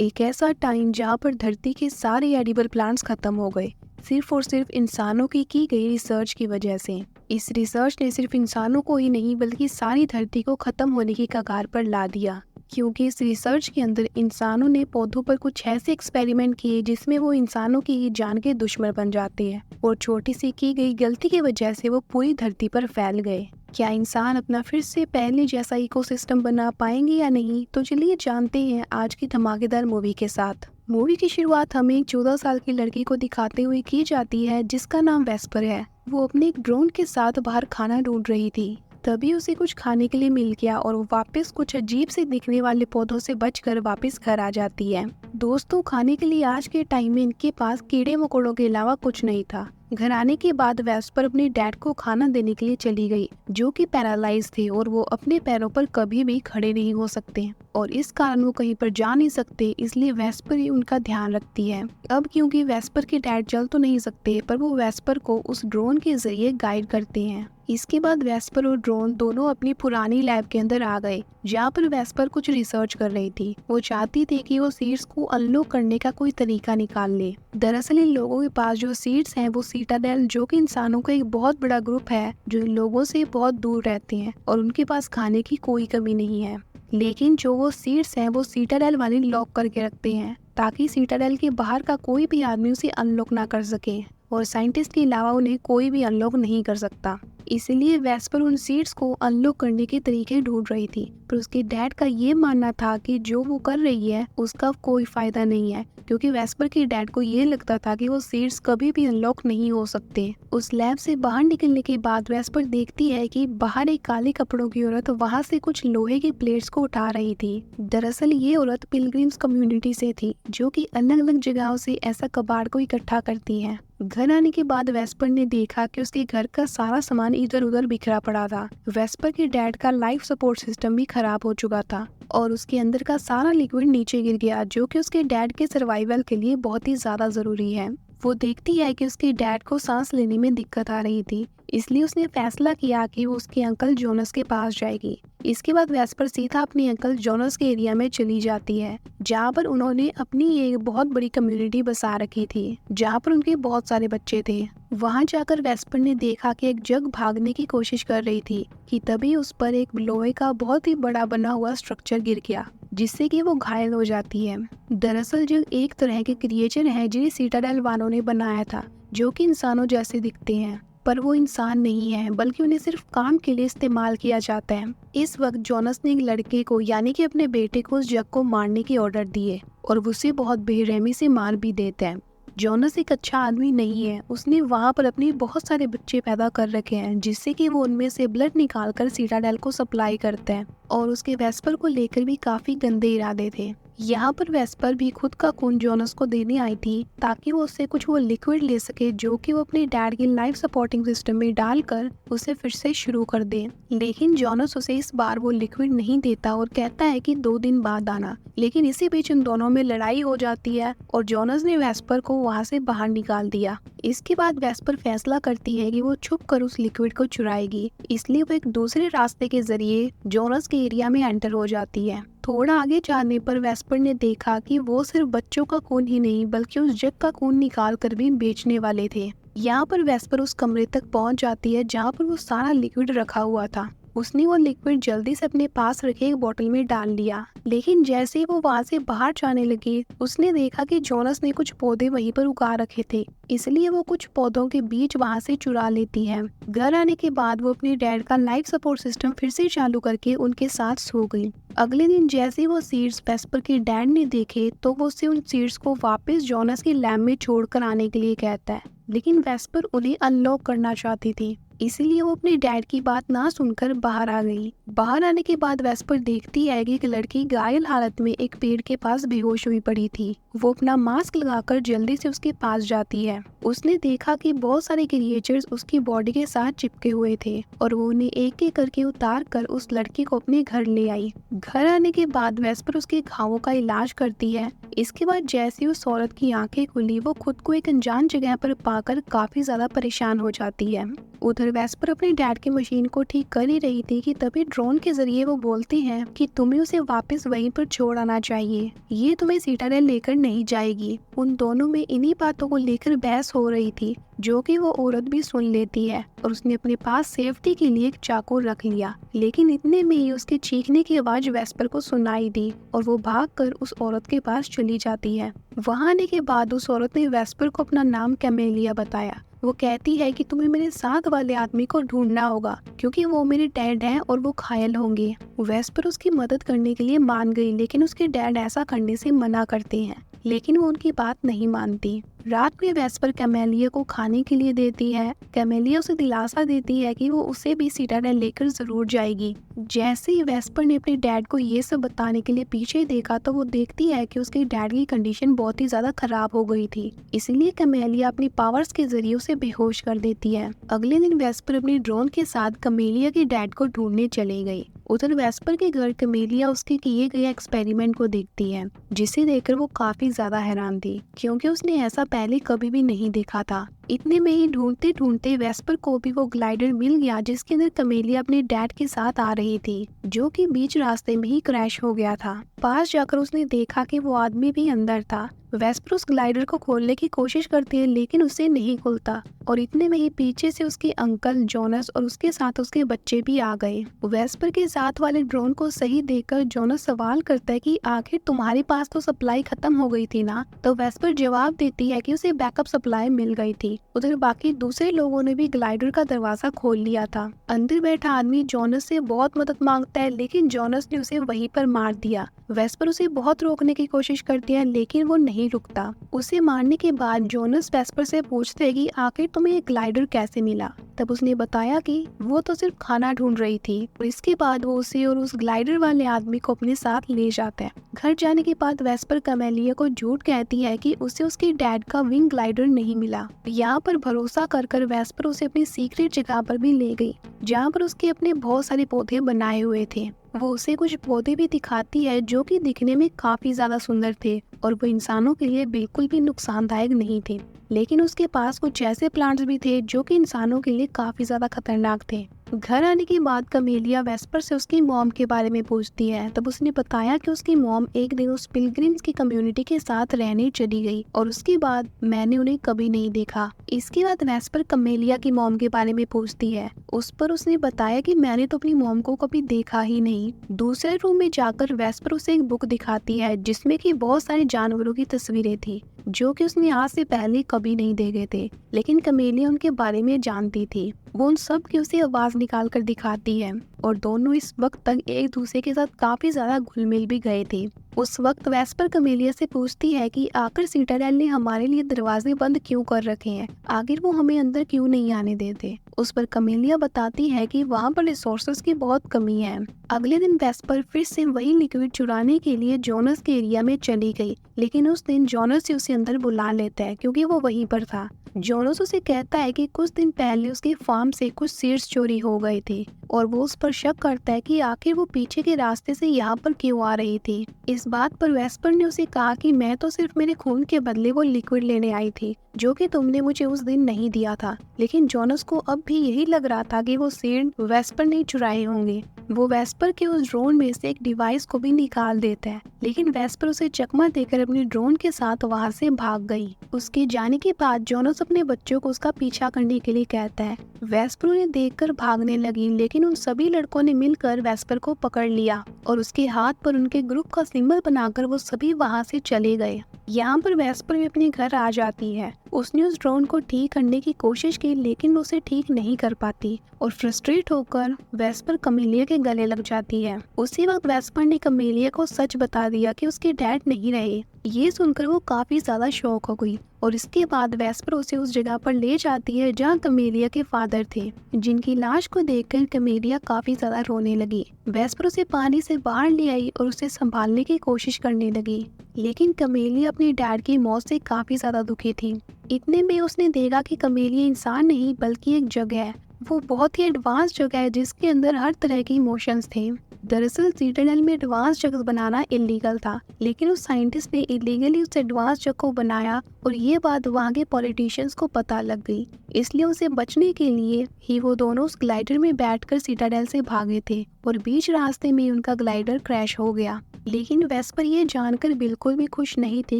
एक ऐसा टाइम जहाँ पर धरती के सारे एडिबल प्लांट्स खत्म हो गए, सिर्फ और सिर्फ इंसानों की गई रिसर्च की वजह से। इस रिसर्च ने सिर्फ इंसानों को ही नहीं बल्कि सारी धरती को खत्म होने की कगार पर ला दिया, क्योंकि इस रिसर्च के अंदर इंसानों ने पौधों पर कुछ ऐसे एक्सपेरिमेंट किए जिसमें वो इंसानों की ही जान के दुश्मन बन जाते हैं और छोटी सी की गई गलती की वजह से वो पूरी धरती पर फैल गए। क्या इंसान अपना फिर से पहले जैसा इकोसिस्टम बना पाएंगे या नहीं, तो चलिए जानते हैं आज की धमाकेदार मूवी के साथ। मूवी की शुरुआत हमें एक 14 साल की लड़की को दिखाते हुए की जाती है जिसका नाम वेस्पर है। वो अपने एक ड्रोन के साथ बाहर खाना ढूंढ रही थी, तभी उसे कुछ खाने के लिए मिल गया और वो वापस कुछ अजीब से दिखने वाले पौधों से बचकर वापस घर आ जाती है। दोस्तों, खाने के लिए आज के टाइम में इनके पास कीड़े मकोड़ों के अलावा कुछ नहीं था। घर आने के बाद वेस्पर अपने डैड को खाना देने के लिए चली गई, जो कि पैरालाइज थे और वो अपने पैरों पर कभी भी खड़े नहीं हो सकते और इस कारण वो कहीं पर जा नहीं सकते, इसलिए वेस्पर ही उनका ध्यान रखती है। अब क्योंकि वेस्पर के डैड चल तो नहीं सकते, पर वो वेस्पर को उस ड्रोन के जरिए गाइड करते हैं। इसके बाद वेस्पर और ड्रोन दोनों अपनी पुरानी लैब के अंदर आ गए, जहाँ पर वेस्पर कुछ रिसर्च कर रही थी। वो चाहती थी कि वो सीड्स को अनलॉक करने का कोई तरीका निकाल ले। दरअसल इन लोगों के पास जो सीड्स हैं वो सीटाडेल, जो कि इंसानों का एक बहुत बड़ा ग्रुप है जो इन लोगों से बहुत दूर रहते हैं और उनके पास खाने की कोई कमी नहीं है। लेकिन जो वो सीड्स हैं वो सीटाडेल वाले लॉक करके रखते हैं ताकि सीटाडेल के बाहर का कोई भी आदमी उसे अनलॉक ना कर सके और साइंटिस्ट के अलावा उन्हें कोई भी अनलॉक नहीं कर सकता। इसलिए वेस्पर उन सीड्स को अनलॉक करने के तरीके ढूंढ रही थी, पर उसके डैड का ये मानना था कि जो वो कर रही है उसका कोई फायदा नहीं है, क्योंकि वेस्पर के डैड को ये लगता था कि वो सीड्स कभी भी अनलॉक नहीं हो सकते। उस लैब से बाहर निकलने के बाद वेस्पर देखती है कि बाहर एक काले कपड़ों की औरत वहाँ से कुछ लोहे की प्लेट्स को उठा रही थी। दरअसल ये औरत पिलग्रिम्स कम्युनिटी से थी, जो कि अलग अलग जगहों से ऐसा कबाड़ को इकट्ठा करती है। घर आने के बाद वेस्पर ने देखा कि उसके घर का सारा सामान इधर उधर बिखरा पड़ा था। वेस्पर के डैड का लाइफ सपोर्ट सिस्टम भी खराब हो चुका था और उसके अंदर का सारा लिक्विड नीचे गिर गया, जो कि उसके डैड के सर्वाइवल के लिए बहुत ही ज्यादा जरूरी है। वो देखती है कि उसके डैड को सांस लेने में दिक्कत आ रही थी, इसलिए उसने फैसला किया कि वो उसके अंकल जोनस के पास जाएगी। इसके बाद वेस्पर सीधा अपने अंकल जोनस के एरिया में चली जाती है, जहाँ पर उन्होंने अपनी एक बहुत बड़ी कम्युनिटी बसा रखी थी, जहाँ पर उनके बहुत सारे बच्चे थे। वहाँ जाकर वेस्पर ने देखा कि एक जग भागने की कोशिश कर रही थी कि तभी उस पर एक लोहे का बहुत ही बड़ा बना हुआ स्ट्रक्चर गिर गया, जिससे कि वो घायल हो जाती है। दरअसल जग एक तरह के क्रिएचर है जिन्हें सीटाडेल वालों ने बनाया था, जो कि इंसानों जैसे दिखते हैं, पर वो इंसान नहीं है बल्कि उन्हें सिर्फ काम के लिए इस्तेमाल किया जाता है। इस वक्त जोनस ने एक लड़के को यानी कि अपने बेटे को उस जग को मारने की ऑर्डर दिए और उसे बहुत बेरहमी से मार भी देता है। जोनस एक अच्छा आदमी नहीं है, उसने वहाँ पर अपने बहुत सारे बच्चे पैदा कर रखे हैं जिससे कि वो उनमें से ब्लड निकालकर सीटाडेल को सप्लाई करता है और उसके वेस्पर को लेकर भी काफी गंदे इरादे थे। यहाँ पर वेस्पर भी खुद का खून जोनस को देने आई थी ताकि वो उससे कुछ वो लिक्विड ले सके, जो कि वो अपने डैड के लाइफ सपोर्टिंग सिस्टम में डालकर उसे फिर से शुरू कर दे। लेकिन जोनस उसे इस बार वो लिक्विड नहीं देता और कहता है कि 2 दिन बाद आना। लेकिन इसी बीच उन दोनों में लड़ाई हो जाती है और जोनस ने वेस्पर को वहाँ से बाहर निकाल दिया। इसके बाद वेस्पर फैसला करती है कि वो छुप कर उस लिक्विड को चुराएगी, इसलिए वो एक दूसरे रास्ते के जरिए जोनस के एरिया में एंटर हो जाती है। थोड़ा आगे जाने पर वेस्पर ने देखा कि वो सिर्फ बच्चों का खून ही नहीं बल्कि उस जग का खून निकाल कर भी बेचने वाले थे। यहाँ पर वेस्पर उस कमरे तक पहुँच जाती है जहाँ पर वो सारा लिक्विड रखा हुआ था। उसने वो लिक्विड जल्दी से अपने पास रखे एक बोतल में डाल लिया, लेकिन जैसे ही वो वहाँ से बाहर जाने लगी उसने देखा कि जोनस ने कुछ पौधे वहीं पर उगा रखे थे, इसलिए वो कुछ पौधों के बीज वहाँ से चुरा लेती है। घर आने के बाद वो अपने डैड का लाइफ सपोर्ट सिस्टम फिर से चालू करके उनके साथ सो गई। अगले दिन जैसे वो सीड्स वेस्पर के डैड ने देखे तो वो उससे उन सीड्स को वापस जोनस के लैब में छोड़कर आने के लिए कहता है, लेकिन वेस्पर उन्हें अनलॉक करना चाहती थी, इसीलिए वो अपने डैड की बात ना सुनकर बाहर आ गई। बाहर आने के बाद वेस्पर देखती है कि एक लड़की घायल हालत में एक पेड़ के पास बेहोश हुई पड़ी थी। वो अपना मास्क लगाकर जल्दी से उसके पास जाती है। उसने देखा कि बहुत सारे क्रिएचर्स उसकी बॉडी के साथ चिपके हुए थे और वो उन्हें एक एक करके उतार कर उस लड़की को अपने घर ले आई। घर आने के बाद वेस्पर उसके घावों का इलाज करती है इसके बाद जैसे ही उस औरत की आंखें खुली, वो खुद को एक अनजान जगह पर पाकर काफी ज्यादा परेशान हो जाती है। उधर वेस्पर अपने डैड की मशीन को ठीक कर ही रही थी कि तभी ड्रोन के जरिए वो बोलते हैं कि तुम्हें उसे वापस वहीं पर छोड़ आना चाहिए, ये तुम्हें सिटाडेल लेकर नहीं जाएगी। उन दोनों में इन्हीं बातों को लेकर बहस हो रही थी, जो कि वो औरत भी सुन लेती है और उसने अपने पास सेफ्टी के लिए एक चाकू रख लिया। लेकिन इतने में ही उसके चीखने की आवाज वेस्पर को सुनाई दी और वो भागकर उस औरत के पास चली जाती है। वहां आने के बाद उस औरत ने वेस्पर को अपना नाम कैमेलिया बताया। वो कहती है कि तुम्हें मेरे साथ वाले आदमी को ढूंढना होगा, क्योंकि वो मेरे डैड हैं और वो घायल होंगे। वेस्पर उसकी मदद करने के लिए मान गई, लेकिन उसके डैड ऐसा करने से मना करते हैं, लेकिन वो उनकी बात नहीं मानती। रात में वेस्पर कैमेलिया को खाने के लिए देती है। कैमेलिया उसे दिलासा देती है कि वो उसे भी सिटाडेल लेकर जरूर जाएगी। जैसे ही वेस्पर ने अपने डैड को ये सब बताने के लिए पीछे देखा, तो वो देखती है कि उसके डैड की कंडीशन बहुत ही ज्यादा खराब हो गई थी। इसलिए कैमेलिया अपनी पावर्स के जरिए उसे बेहोश कर देती है। अगले दिन वेस्पर अपनी ड्रोन के साथ कैमेलिया के डैड को ढूंढने चली गई। उधर वेस्पर के घर कैमेलिया उसके किए गए एक्सपेरिमेंट को देखती है, जिसे देखकर वो काफी ज्यादा हैरान थी, क्योंकि उसने ऐसा पहले कभी भी नहीं देखा था। इतने में ही ढूंढते ढूंढते वेस्पर को भी वो ग्लाइडर मिल गया, जिसके अंदर कैमेलिया अपने डैड के साथ आ रही थी, जो कि बीच रास्ते में ही क्रैश हो गया था। पास जाकर उसने देखा कि वो आदमी भी अंदर था। वेस्पर उस ग्लाइडर को खोलने की कोशिश करती है, लेकिन उसे नहीं खुलता और इतने में ही पीछे से उसके अंकल जोनस और उसके साथ उसके बच्चे भी आ गए। वेस्पर के साथ वाले ड्रोन को सही देखकर जोनस सवाल करता है कि आखिर तुम्हारे पास तो सप्लाई खत्म हो गई थी ना। तो वेस्पर जवाब देती है कि उसे बैकअप सप्लाई मिल गई थी। उधर बाकी दूसरे लोगों ने भी ग्लाइडर का दरवाजा खोल लिया था। अंदर बैठा आदमी जोनस से बहुत मदद मांगता है, लेकिन जोनस ने उसे वहीं पर मार दिया। वेस्पर उसे बहुत रोकने की कोशिश करती है, लेकिन वो नहीं रुकता। उसे मारने के बाद जोनस वेस्पर से पूछते हैं कि आखिर तुम्हें ये ग्लाइडर कैसे मिला। तब उसने बताया कि वो तो सिर्फ खाना ढूंढ रही थी। और इसके बाद वो उसे और उस ग्लाइडर वाले आदमी को अपने साथ ले जाता है। घर जाने के बाद वेस्पर कैमेलिया को झूठ कहती है कि उसे उसके डैड का विंग ग्लाइडर नहीं मिला। यहाँ पर भरोसा कर वेस्पर उसे अपनी सीक्रेट जगह पर भी ले गई, जहाँ पर उसके अपने बहुत सारे पौधे बनाए हुए थे। वो उसे कुछ पौधे भी दिखाती है, जो कि दिखने में काफी ज्यादा सुंदर थे और वो इंसानों के लिए बिल्कुल भी नुकसानदायक नहीं थे। लेकिन उसके पास कुछ ऐसे प्लांट्स भी थे जो कि इंसानों के लिए काफी ज्यादा खतरनाक थे। घर आने के बाद कैमेलिया वेस्पर से उसकी मॉम के बारे में पूछती है। तब उसने बताया कि उसकी मॉम एक दिन उस पिलग्रिम्स की कम्युनिटी के साथ रहने चली गई और उसके बाद मैंने उन्हें कभी नहीं देखा। इसके बाद वेस्पर कैमेलिया की मॉम के बारे में पूछती है। उस पर उसने बताया कि मैंने तो अपनी मॉम को कभी देखा ही नहीं। दूसरे रूम में जाकर वेस्पर उसे एक बुक दिखाती है, जिसमें कि बहुत सारे जानवरों की तस्वीरें थी, जो कि उसने आज से पहले कभी नहीं देखे थे, लेकिन कैमेलिया उनके बारे में जानती थी। वो उन सब की उसे आवाज निकाल कर दिखाती है और दोनों इस वक्त तक एक दूसरे के साथ काफी ज्यादा घुल मिल भी गए थे। उस वक्त वेस्पर कैमेलिया से पूछती है कि आखिर सिटाडेल ने हमारे लिए दरवाजे बंद क्यों कर रखे हैं, आखिर वो हमें अंदर क्यों नहीं आने देते। उस पर कैमेलिया बताती है कि वहाँ पर रिसोर्सेज की बहुत कमी है। अगले दिन वेस्पर फिर से वही लिक्विड चुराने के लिए जोनस के एरिया में चली गई, लेकिन उस दिन जोनस से उसे अंदर बुला लेता है, क्योंकि वो वहीं पर था। जोनस उसे कहता है कि कुछ दिन पहले उसके फार्म से कुछ सीड्स चोरी हो गए थे और वो उस पर शक करता है कि आखिर वो पीछे के रास्ते से यहाँ पर क्यों आ रही थी। इस बात पर वेस्पर ने उसे कहा कि मैं तो सिर्फ मेरे खून के बदले वो लिक्विड लेने आई थी, जो कि तुमने मुझे उस दिन नहीं दिया था। लेकिन जोनस को अब भी यही लग रहा था कि वो सीड वेस्पर ने चुराए होंगे। वो वेस्पर के उस ड्रोन में से एक डिवाइस को भी निकाल देता है, लेकिन वेस्पर उसे चकमा देकर अपने ड्रोन के साथ वहाँ से भाग गई। उसके जाने के बाद जोनस अपने बच्चों को उसका पीछा करने के लिए कहता है। वेस्पर उन्हें देखकर भागने लगी, लेकिन उन सभी लड़कों ने मिलकर वेस्पर को पकड़ लिया और उसके हाथ पर उनके ग्रुप का सिंबल बनाकर वो सभी वहाँ से चले गए। यहाँ पर वेस्पर भी अपने घर आ जाती है। उसने उस ड्रोन को ठीक करने की कोशिश की, लेकिन वो उसे ठीक नहीं कर पाती और फ्रस्ट्रेट होकर वेस्पर कैमेलिया के गले लग जाती है। उसी वक्त वेस्पर ने कैमेलिया को सच बता दिया कि उसके डैड नहीं रहे। ये सुनकर वो काफी ज्यादा शॉक हो गई और इसके बाद वेस्पर उसे उस जगह पर ले जाती है जहाँ कैमेलिया के फादर थे, जिनकी लाश को देखकर कैमेलिया काफी ज्यादा रोने लगी। वेस्पर उसे पानी से बाहर ले आई और उसे संभालने की कोशिश करने लगी, लेकिन कैमेलिया अपने डैड की मौत से काफी ज्यादा दुखी थी। इतने में उसने देखा कि कैमेलिया इंसान नहीं बल्कि एक जग है। वो बहुत ही एडवांस जगह है जिसके अंदर हर तरह के इमोशंस थे। दरअसल सिटाडेल में एडवांस जगह बनाना इलीगल था, लेकिन उस साइंटिस्ट ने इलीगली उस एडवांस जगह को बनाया और ये बात वहाँ के पॉलिटिशियंस को पता लग गई। इसलिए उसे बचने के लिए ही वो दोनों उस ग्लाइडर में बैठकर सिटाडेल से भागे थे और बीच रास्ते में उनका ग्लाइडर क्रैश हो गया। लेकिन वेस्पर ये जानकर बिल्कुल भी खुश नहीं थे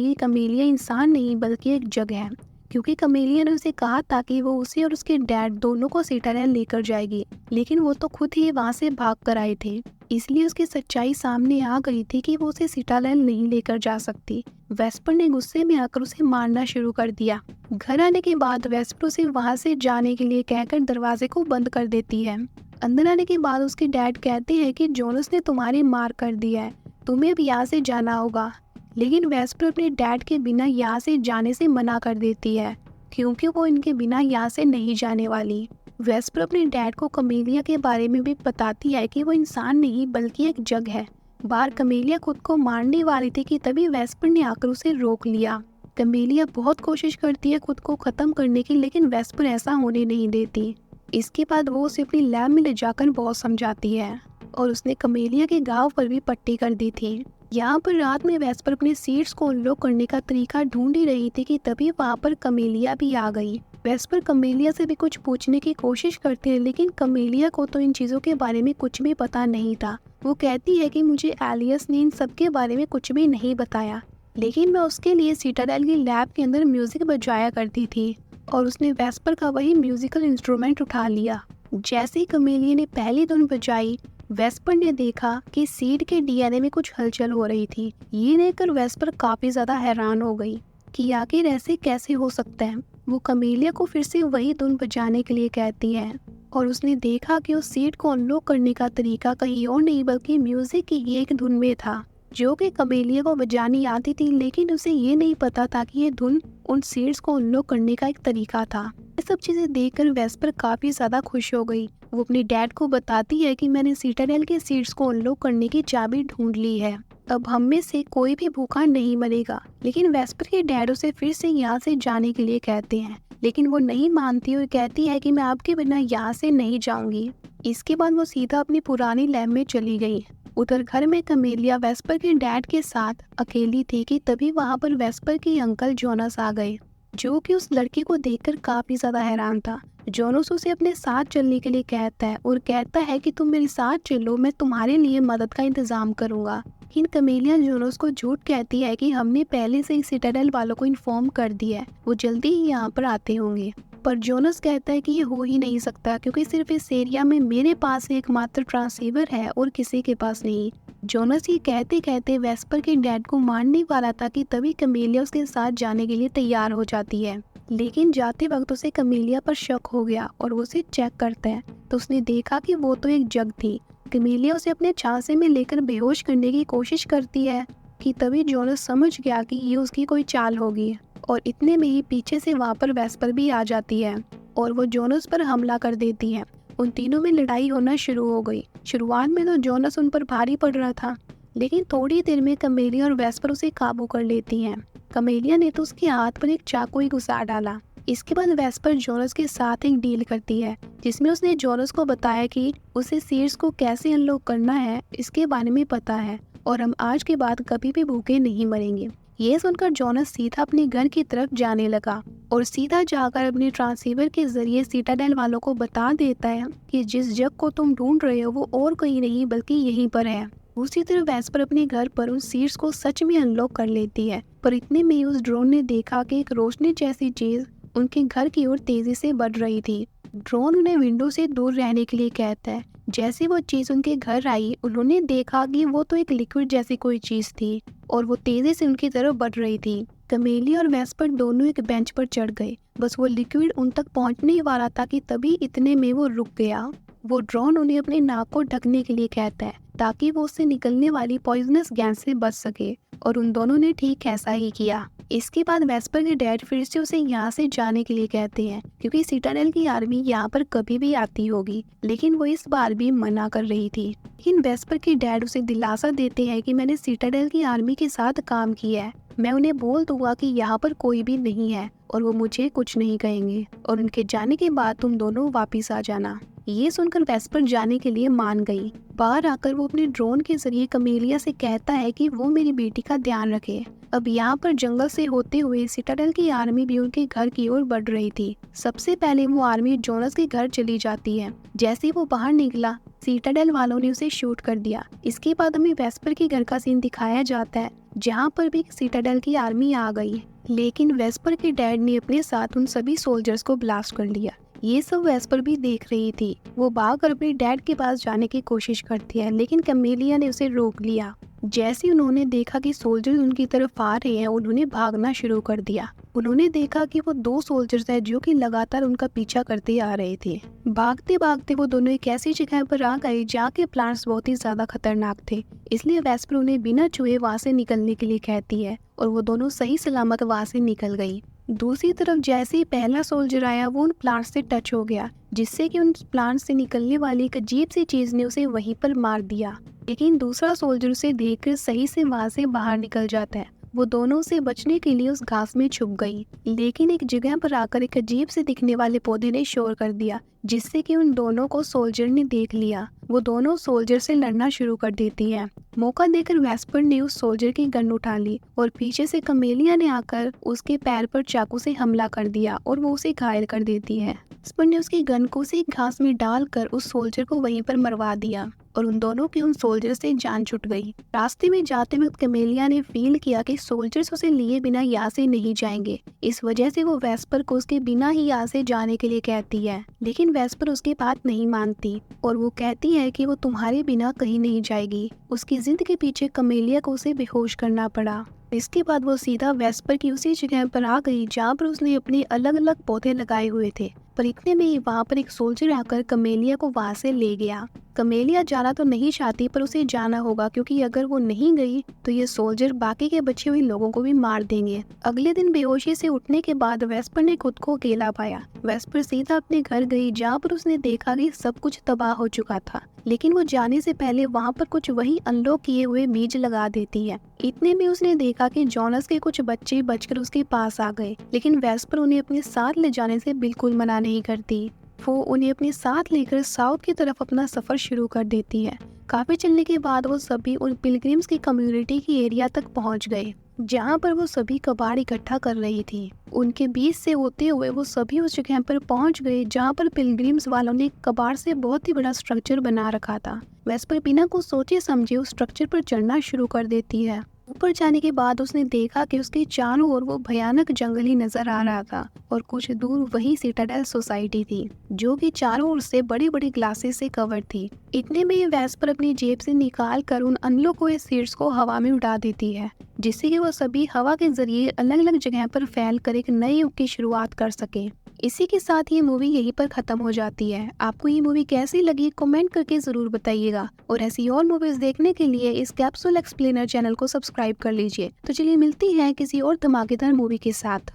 कि कमेलिया इंसान नहीं बल्कि एक जग है, क्योंकि कमेलिया ने उसे कहा था कि वो उसे और उसके डैड दोनों को सिटाडेल लेकर जाएगी, लेकिन वो तो खुद ही वहाँ से भाग कर आए थे। इसलिए उसकी सच्चाई सामने आ गई थी कि वो उसे सिटाडेल नहीं लेकर जा सकती। वेस्पर ने गुस्से में आकर उसे मारना शुरू कर दिया। घर आने के बाद वेस्पर उसे वहाँ से जाने के लिए कहकर दरवाजे को बंद कर देती है। अंदर आने के बाद उसके डैड कहते हैं कि जोनस ने तुम्हारी मार कर दिया है, तुम्हें अब यहाँ से जाना होगा। लेकिन वेस्पर अपने डैड के बिना यहाँ से जाने से मना कर देती है, क्योंकि वो इनके बिना यहाँ से नहीं जाने वाली। वेस्पर अपने डैड को कमेलिया के बारे में भी बताती है कि वो इंसान नहीं बल्कि एक जग है। बाहर कमेलिया खुद को मारने वाली थी कि तभी वेस्पर ने आकर उसे रोक लिया। कमेलिया बहुत कोशिश करती है खुद को खत्म करने की, लेकिन वेस्पर ऐसा होने नहीं देती। इसके बाद वो उसे अपनी लैब में ले जाकर बहुत समझाती है और उसने कमेलिया के घाव पर भी पट्टी कर दी थी। यहाँ पर रात में वेस्पर अपने सीड्स को अनलॉक करने का तरीका ढूंढ ही रही थी कि तभी वहाँ पर कमेलिया भी आ गई। वेस्पर कमेलिया से भी कुछ पूछने की कोशिश करते हैं, लेकिन कमेलिया को तो इन चीज़ों के बारे में कुछ भी पता नहीं था। वो कहती है कि मुझे एलियस ने इन सब के बारे में कुछ भी नहीं बताया, लेकिन मैं उसके लिए सिटाडेल की लैब के अंदर म्यूजिक बजाया करती थी। और उसने वेस्पर का वही म्यूजिकल इंस्ट्रूमेंट उठा लिया। जैसे ही कमेलिया ने पहली धुन बजाई, वेस्पर ने देखा कि सीड के डीएनए में कुछ हलचल हो रही थी। ये देखकर वेस्पर काफी ज्यादा हैरान हो गई कि आखिर ऐसे कैसे हो सकता है। वो कमेलिया को फिर से वही धुन बजाने के लिए कहती है और उसने देखा कि उस सीड को अनलॉक करने का तरीका कहीं और नहीं बल्कि म्यूजिक की एक धुन में था, जो कि कमेलिया को बजानी आती थी, लेकिन उसे ये नहीं पता था कि ये धुन उन सीड्स को अनलॉक करने का एक तरीका था। ये सब चीजें देखकर वेस्पर काफी ज्यादा खुश हो गई। वो अपने डैड को बताती है कि मैंने सिटाडेल के सीड्स को अनलॉक करने की चाबी ढूंढ ली है, अब हम में से कोई भी भूखा नहीं मरेगा। लेकिन वेस्पर के डैड उसे फिर से यहाँ से जाने के लिए कहते हैं, लेकिन वो नहीं मानती और कहती है कि मैं आपके बिना यहाँ से नहीं जाऊंगी। इसके बाद वो सीधा अपनी पुरानी लैब में चली गई। उधर घर में कमेलिया वेस्पर के डैड के साथ अकेली थी कि तभी वहाँ पर वेस्पर के अंकल जोनस आ गए, जो कि उस लड़की को देखकर काफी ज्यादा हैरान था। जोनस उसे अपने साथ चलने के लिए कहता है और कहता है कि तुम मेरे साथ चलो, मैं तुम्हारे लिए मदद का इंतजाम करूंगा। लेकिन कमेलिया जोनस को झूठ कहती है कि हमने पहले से ही सिटाडेल वालों को इन्फॉर्म कर दिया है, वो जल्दी ही यहाँ पर आते होंगे। पर जोनस कहता है कि ये हो ही नहीं सकता, क्योंकि सिर्फ इस एरिया में मेरे पास एकमात्र ट्रांसीवर है और किसी के पास नहीं। जोनस ये कहते कहते वेस्पर के डैड को मारने वाला था कि तभी कमेलिया उसके साथ जाने के लिए तैयार हो जाती है। लेकिन जाते वक्त उसे कमेलिया पर शक हो गया और वो उसे चेक करता है तो उसने देखा कि वो तो एक जग थी। कमेलिया उसे अपने झांसे में लेकर बेहोश करने की कोशिश करती है कि तभी जोनस समझ गया कि ये उसकी कोई चाल होगी और इतने में ही पीछे से वहाँ पर वेस्पर भी आ जाती है और वो जोनस पर हमला कर देती है। उन तीनों में लड़ाई होना शुरू हो गई। शुरुआत में तो जोनस उन पर भारी पड़ रहा था, लेकिन थोड़ी देर में कमेलिया और वेस्पर उसे काबू कर लेती हैं। कमेलिया ने तो उसके हाथ पर एक चाकू ही घुसा डाला। इसके बाद वेस्पर जोनस के साथ एक डील करती है, जिसमें उसने जोनस को बताया कि उसे सीड्स को कैसे अनलॉक करना है इसके बारे में पता है और हम आज के बाद कभी भी भूखे नहीं मरेंगे। ये सुनकर जोनस सीधा अपने घर की तरफ जाने लगा और सीधा जाकर अपने ट्रांसीवर के जरिए सिटाडेल वालों को बता देता है कि जिस जग को तुम ढूंढ रहे हो वो और कहीं नहीं बल्कि यहीं पर है। दूसरी तरफ वेस्पर अपने घर पर उन सीड्स को सच में अनलॉक कर लेती है, पर इतने में उस ड्रोन ने देखा कि एक रोशनी जैसी चीज उनके घर की ओर तेजी से बढ़ रही थी। ड्रोन उन्हें विंडो से दूर रहने के लिए कहता है। जैसे वो चीज उनके घर आई, उन्होंने देखा कि वो तो एक लिक्विड जैसी कोई चीज थी और वो तेजी से उनकी तरफ बढ़ रही थी। कमेलिया और वेस्पर दोनों एक बेंच पर चढ़ गए। बस वो लिक्विड उन तक पहुंचने वाला था कि तभी इतने में वो रुक गया। वो ड्रोन उन्हें अपने नाक को ढकने के लिए कहता है ताकि वो उससे निकलने वाली पॉइजनस गैस से बच सके और उन दोनों ने ठीक ऐसा ही किया। इसके बाद वेस्पर के डैड फिर से उसे यहाँ से जाने के लिए कहते हैं, क्योंकि सिटाडेल की आर्मी यहाँ पर कभी भी आती होगी, लेकिन वो इस बार भी मना कर रही थी। लेकिन वेस्पर के डैड उसे दिलासा देते हैं कि मैंने सिटाडेल की आर्मी के साथ काम किया है मैं उन्हें बोल दूंगा कि यहाँ पर कोई भी नहीं है और वो मुझे कुछ नहीं कहेंगे और उनके जाने के बाद तुम दोनों वापिस आ जाना। ये सुनकर वेस्पर जाने के लिए मान गई। बाहर आकर वो अपने ड्रोन के जरिए कमेलिया से कहता है कि वो मेरी बेटी का ध्यान रखे। अब यहाँ पर जंगल से होते हुए सिटाडेल की आर्मी भी उनके घर की ओर बढ़ रही थी। सबसे पहले वो आर्मी जोनस के घर चली जाती है। जैसे ही वो बाहर निकला, सिटाडेल वालों ने उसे शूट कर दिया। इसके बाद हमें वेस्पर के घर का सीन दिखाया जाता है, जहाँ पर भी सिटाडेल की आर्मी आ गई, लेकिन वेस्पर के डैड ने अपने साथ उन सभी सोल्जर्स को ब्लास्ट कर लिया। ये सब वेस्पर भी देख रही थी। वो भागकर अपने डैड के पास जाने की कोशिश करती है, लेकिन कमेलिया ने उसे रोक लिया। जैसे उन्होंने देखा कि सोल्जर्स उनकी तरफ आ रहे हैं, उन्होंने भागना शुरू कर दिया। उन्होंने देखा कि वो 2 सोल्जर्स हैं जो कि लगातार उनका पीछा करते आ रहे थे। भागते भागते वो दोनों एक ऐसी जगह पर आ गए जहाँ के प्लांट्स बहुत ही ज्यादा खतरनाक थे, इसलिए वेस्पर उन्हें बिना छुए वहाँ से निकलने के लिए कहती है और वो दोनों सही सलामत वहाँ से निकल गई। दूसरी तरफ जैसे ही पहला सोल्जर आया, वो उन प्लांट से टच हो गया, जिससे कि उन प्लांट से निकलने वाली एक अजीब सी चीज ने उसे वहीं पर मार दिया। लेकिन दूसरा सोल्जर उसे देखकर सही से वहां से बाहर निकल जाता है। वो दोनों से बचने के लिए उस घास में छुप गई, लेकिन एक जगह पर आकर एक अजीब से दिखने वाले पौधे ने शोर कर दिया, जिससे कि उन दोनों को सोल्जर ने देख लिया। वो दोनों सोल्जर से लड़ना शुरू कर देती है। मौका देकर वेस्पर ने उस सोल्जर की गन उठा ली और पीछे से कमेलिया ने आकर उसके पैर पर चाकू से हमला कर दिया और वो उसे घायल कर देती है। वेस्पर ने उसकी गन को उसी घास में डालकर उस सोल्जर को वहीं पर मरवा दिया और उन दोनों की उन सोल्जर से जान छूट गई। रास्ते में जाते वक्त कमेलिया ने फील किया कि सोल्जर्स उसे लिए बिना यहाँ से नहीं जाएंगे। इस वजह से वो वेस्पर को उसके बिना ही यहाँ से जाने के लिए कहती है, लेकिन वेस्पर उसकी बात नहीं मानती और वो कहती है कि वो तुम्हारे बिना कहीं नहीं जाएगी। उसकी जिद के पीछे कमेलिया को उसे बेहोश करना पड़ा। इसके बाद वो सीधा वेस्पर की उसी जगह पर आ गई जहाँ पर उसने अपने अलग अलग पौधे लगाए हुए थे। पर इतने में ही वहाँ पर एक सोल्जर आकर कमेलिया को वहाँ से ले गया। कमेलिया जाना तो नहीं चाहती, पर उसे जाना होगा, क्योंकि अगर वो नहीं गई तो ये सोल्जर बाकी के बचे हुए लोगों को भी मार देंगे। अगले दिन बेहोशी से उठने के बाद वेस्पर ने खुद को अकेला पाया। वेस्पर सीधा अपने घर गई, जहाँ पर उसने देखा कि सब कुछ तबाह हो चुका था, लेकिन वो जाने से पहले वहाँ पर कुछ वही अनलॉक किए हुए बीज लगा देती है। इतने में उसने देखा कि जोनस के कुछ बच्चे बचकर उसके पास आ गए, लेकिन वेस्पर उन्हें अपने साथ ले जाने से बिल्कुल मना नहीं करती। वो उन्हें अपने साथ लेकर साउथ की तरफ अपना सफर शुरू कर देती है। काफी चलने के बाद वो सभी उन पिलग्रिम्स की कम्युनिटी की एरिया तक पहुंच गए, जहां पर वो सभी कबाड़ इकट्ठा कर रही थी। उनके बीच से होते हुए वो सभी उस जगह पर पहुंच गए जहां पर पिलग्रिम्स वालों ने कबाड़ से बहुत ही बड़ा स्ट्रक्चर बना रखा था। वेस्पर बिना कुछ सोचे समझे उस स्ट्रक्चर पर चढ़ना शुरू कर देती है। ऊपर जाने के बाद उसने देखा कि उसके चारों ओर वो भयानक जंगल ही नजर आ रहा था और कुछ दूर वही सिटाडेल सोसाइटी थी, जो कि चारों ओर से बड़ी बड़ी ग्लासेस से कवर थी। इतने में वेस्पर अपनी जेब से निकाल कर उन अनलॉक हुए सीड्स को हवा में उड़ा देती है, जिससे कि वो सभी हवा के जरिए अलग अलग जगह पर फैल कर एक नए युग की शुरुआत कर सके। इसी के साथ ये मूवी यहीं पर खत्म हो जाती है। आपको ये मूवी कैसी लगी कमेंट करके जरूर बताइएगा, और ऐसी और मूवीज देखने के लिए इस कैप्सूल एक्सप्लेनर चैनल को सब्सक्राइब कर लीजिए। तो चलिए मिलती है किसी और धमाकेदार मूवी के साथ।